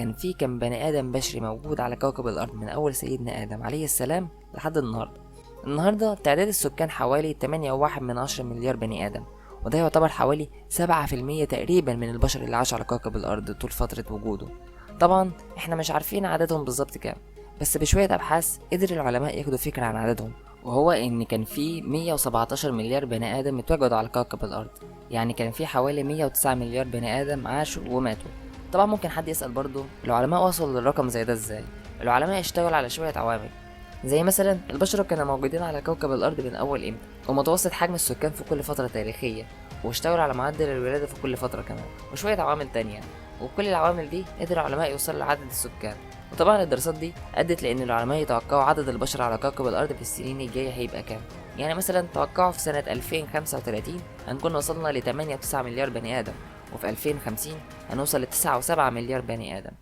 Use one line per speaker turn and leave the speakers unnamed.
كان في كم بني آدم بشري موجود على كوكب الأرض من أول سيدنا آدم عليه السلام لحد النهاردة تعداد السكان حوالي 8.1 مليار بني آدم، وده يعتبر حوالي 7% تقريبا من البشر اللي عاشوا على كوكب الأرض طول فترة وجوده. طبعا احنا مش عارفين عددهم بالظبط كام، بس بشوية أبحاث قدر العلماء ياخدوا فكرة عن عددهم، وهو إن كان في 117 مليار بني آدم اتوجدوا على كوكب الأرض. يعني كان في حوالي 109 مليار بني آدم عاشوا وماتوا. طبعا ممكن حد يسأل برضه العلماء وصلوا للرقم زي ده ازاي؟ العلماء اشتغلوا على شوية عوامل، زي مثلا البشر كانوا موجودين على كوكب الأرض من أول إمتى، ومتوسط حجم السكان في كل فترة تاريخية، واشتغلوا على معدل الولادة في كل فترة كمان، وشوية عوامل تانية. وكل العوامل دي قدر العلماء يوصلوا لعدد السكان. وطبعا الدراسات دي أدت لأن العلماء يتوقعوا عدد البشر على كوكب الأرض في السنين الجاية هيبقى كام. يعني مثلا توقعوا في سنة 2035 هنكون وصلنا ل 8.9 مليار بني آدم، وفي 2050 هنوصل ل 9.7 مليار بني آدم.